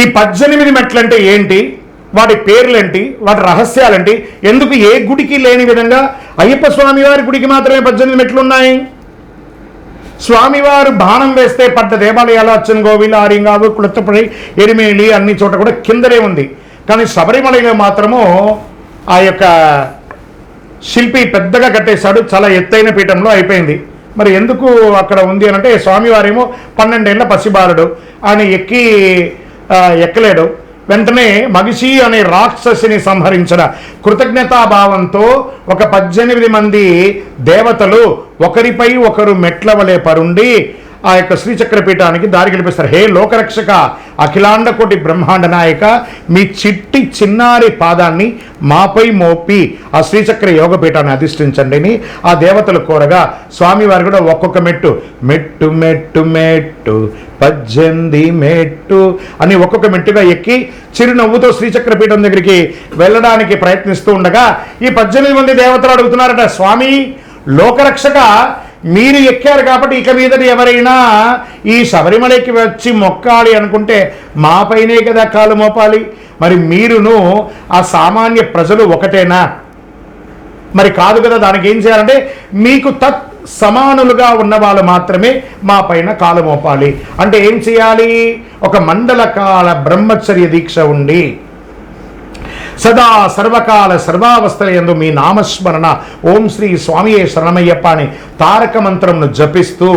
ఈ 18 మెట్లు అంటే ఏంటి, వాటి పేర్లేంటి, వాటి రహస్యాలేంటి, ఎందుకు ఏ గుడికి లేని విధంగా అయ్యప్ప స్వామివారి గుడికి మాత్రమే 18 మెట్లు ఉన్నాయి? స్వామివారు బాణం వేస్తే పడ్డ దేవాలయాలు అచ్చన్గోవిల్, ఆరింగావు, కుళత్తపడి, ఎరిమేలి అన్ని చోట కూడా కిందనే ఉంది. కానీ శబరిమలలో మాత్రము ఆ యొక్క శిల్పి పెద్దగా కట్టేశాడు, చాలా ఎత్తైన పీఠంలో అయిపోయింది. మరి ఎందుకు అక్కడ ఉంది అని అంటే స్వామివారేమో 12 ఏళ్ల పసిబాలుడు, ఆయన ఎక్కలేడు. వెంటనే మగిషి అనే రాక్షసిని సంహరించిన కృతజ్ఞతాభావంతో ఒక 18 మంది దేవతలు ఒకరిపై ఒకరు మెట్ల వలె పరుండి ఆ యొక్క శ్రీచక్రపీఠానికి దారి కల్పిస్తారు. హే లోకరక్షక, అఖిలాండ కోటి బ్రహ్మాండ నాయక, మీ చిట్టి చిన్నారి పాదాన్ని మాపై మోపి ఆ శ్రీచక్ర యోగపీఠాన్ని అధిష్ఠించండి అని ఆ దేవతలు కోరగా స్వామివారు కూడా ఒక్కొక్క మెట్టు మెట్టు మెట్టు మెట్టు 18 మెట్టు అని ఒక్కొక్క మెట్టుగా ఎక్కి చిరునవ్వుతో శ్రీచక్రపీఠం దగ్గరికి వెళ్ళడానికి ప్రయత్నిస్తూ ఉండగా ఈ 18 మంది దేవతలు అడుగుతున్నారట, స్వామి లోకరక్షక, మీరు ఎక్కారు కాబట్టి ఇక మీదట ఎవరైనా ఈ శబరిమలకి వచ్చి మొక్కాలి అనుకుంటే మా పైనే కదా కాలు మోపాలి, మరి మీరును ఆ సామాన్య ప్రజలు ఒకటేనా? మరి కాదు కదా, దానికి ఏం చేయాలంటే మీకు సమానులుగా ఉన్న వాళ్ళు మాత్రమే మా పైన కాలు మోపాలి. అంటే ఏం చేయాలి? ఒక మండల కాల బ్రహ్మచర్య దీక్ష ఉండి సదా సర్వకాల సర్వావస్థలందు మీ నామస్మరణ ఓం శ్రీ స్వామియే శరణమయ్యప్ప అని తారక మంత్రంను జపిస్తూ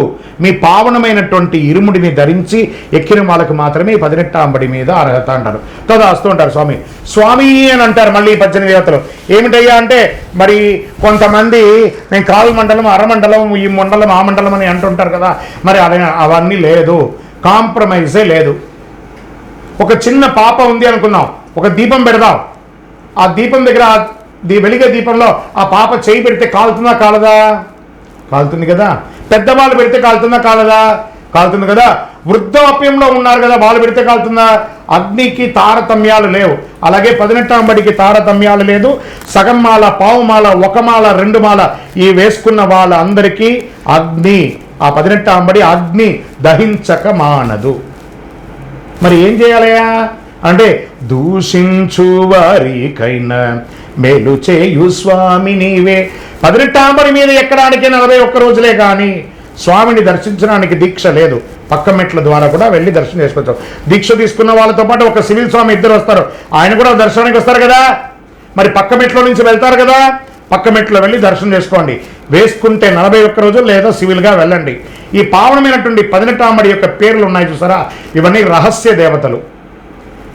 మీ పావనమైనటువంటి ఇరుముడిని ధరించి ఎక్కిన వాళ్ళకు మాత్రమే 18వ అంబడి మీద అర్హత అంటారు. తదాస్తూ అంటారు స్వామి స్వామి అని అంటారు. మళ్ళీ 18 దేవతలు ఏమిటయ్యా అంటే, మరి కొంతమంది నేను కాలు మండలం, అరమండలం, ఈ మండలం, ఆ మండలం అని అంటుంటారు కదా, మరి అవన్నీ లేదు, కాంప్రమైజే లేదు. ఒక చిన్న పాప ఉంది అనుకుందాం, ఒక దీపం పెడదాం, ఆ దీపం దగ్గర వెలిగే దీపంలో ఆ పాప చేయి పెడితే కాలుతుందా కాలదా? కాలుతుంది కదా. పెద్దవాళ్ళు పెడితే కాలుతుందా కాలదా? కాలుతుంది కదా. వృద్ధాప్యంలో ఉన్నారు కదా, వాళ్ళు పెడితే కాలుతుందా? అగ్నికి తారతమ్యాలు లేవు. అలాగే 18వ అంబడికి తారతమ్యాలు లేదు. సగం మాల, పావు మాల, ఒక మాల, 2 మాల ఈ వేసుకున్న వాళ్ళందరికీ అగ్ని, ఆ 18వ అంబడి అగ్ని దహించక మానదు. మరి ఏం చేయాలయా అంటే, దూషించు వారికైనా మేలు చేయు స్వామి నీవే. 18వ అంబడి మీద ఎక్కడానికి 41 రోజులే కానీ స్వామిని దర్శించడానికి దీక్ష లేదు. పక్క మెట్ల ద్వారా కూడా వెళ్ళి దర్శనం చేసుకోవచ్చు. దీక్ష తీసుకున్న వాళ్ళతో పాటు ఒక సివిల్ స్వామి ఇద్దరు వస్తారు, ఆయన కూడా దర్శనానికి వస్తారు కదా. మరి పక్క మెట్లో నుంచి వెళ్తారు కదా, పక్క మెట్లో వెళ్ళి దర్శనం చేసుకోండి. వేసుకుంటే 41 రోజులు లేదా సివిల్గా వెళ్ళండి. ఈ పావనమైనటువంటి 18వ అంబడి యొక్క పేర్లు ఉన్నాయి చూసారా, ఇవన్నీ రహస్య దేవతలు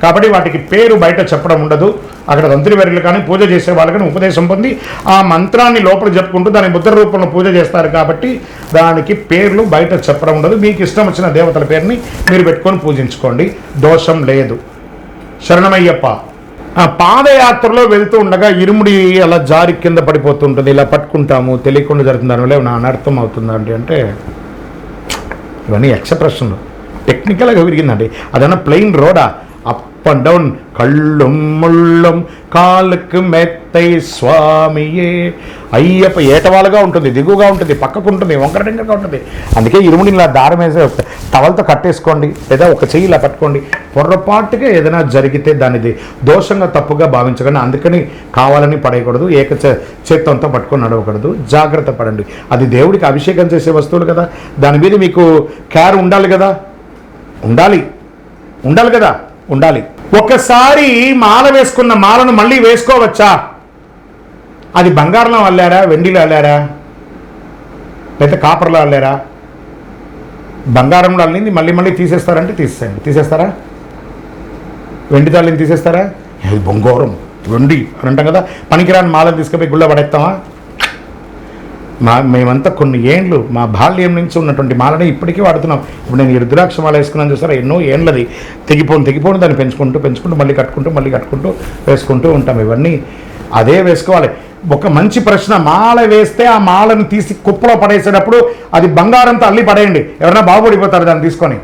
కాబట్టి వాటికి పేరు బయట చెప్పడం ఉండదు. అక్కడ తంత్రివర్యులు కానీ పూజ చేసే వాళ్ళు కానీ ఉపదేశం పొంది ఆ మంత్రాన్ని లోపల చెప్పుకుంటూ దాని ముద్ర రూపంలో పూజ చేస్తారు కాబట్టి దానికి పేర్లు బయట చెప్పడం ఉండదు. మీకు ఇష్టం వచ్చిన దేవతల పేరుని మీరు పెట్టుకొని పూజించుకోండి, దోషం లేదు. శరణమయ్యప్ప. పాదయాత్రలో వెళ్తూ ఉండగా ఇరుముడి అలా జారి కింద పడిపోతుంటుంది, ఇలా పట్టుకుంటాము, తెలియకుండా జరుగుతుంది, దానివల్ల నా అనర్థం అవుతుందండి అంటే ఇవన్నీ ఎక్స్ప్రెషన్లు. టెక్నికల్గా విరిగిందండి. అదన్నా ప్లెయిన్ రోడా, అప్ అండ్ డౌన్, కళ్ళుం ముళ్ళం కాళ్ళకు మెత్తై స్వామియే. అయ్యప్ప ఏటవాలుగా ఉంటుంది, దిగుగా ఉంటుంది, పక్కకు ఉంటుంది, వంకర టింకరగా ఉంటుంది. అందుకే ఇరుముడిని ఇలా దారం వేసే టవల్తో కట్టేసుకోండి, లేదా ఒక చెయ్యి ఇలా పట్టుకోండి. పొర్రపాటుగా ఏదైనా జరిగితే దానిది దోషంగా తప్పుగా భావించగానే, అందుకని కావాలని పడేయకూడదు, చేత్తంతో పట్టుకొని నడవకూడదు. జాగ్రత్త పడండి. అది దేవుడికి అభిషేకం చేసే వస్తువులు కదా, దాని మీద మీకు కేర్ ఉండాలి కదా, ఉండాలి కదా, ఉండాలి. ఒకసారి మాల వేసుకున్న మాలను మళ్ళీ వేసుకోవచ్చా? అది బంగారంలో అల్లారా, వెండిలో అల్లారా, లేదా కాపర్లో అల్లారా? బంగారంలో అల్లింది మళ్ళీ తీసేస్తారంటే తీసేస్తారా? వెండి తాళ్ళని తీసేస్తారా? అది బంగారం, వెండి అని అంటాం కదా. పనికిరాని మాలను తీసుకుపోయి గుళ్ళ పడేస్తామా? మేమంతా కొన్ని ఏండ్లు మా బాల్యం నుంచి ఉన్నటువంటి మాలని ఇప్పటికీ వాడుతున్నాం. ఇప్పుడు నేను రుద్రాక్ష మాల వేసుకున్నాను చూసారా, ఎన్నో ఏండ్లది. తెగిపోను దాన్ని పెంచుకుంటూ మళ్ళీ కట్టుకుంటూ వేసుకుంటూ ఉంటాం. ఇవన్నీ అదే వేసుకోవాలి. ఒక మంచి ప్రశ్న, మాల వేస్తే ఆ మాలను తీసి కుప్పలో పడేసేటప్పుడు అది బంగారంతో అల్లి పడేయండి, ఎవరైనా బాగుపడిపోతారు దాన్ని తీసుకొని.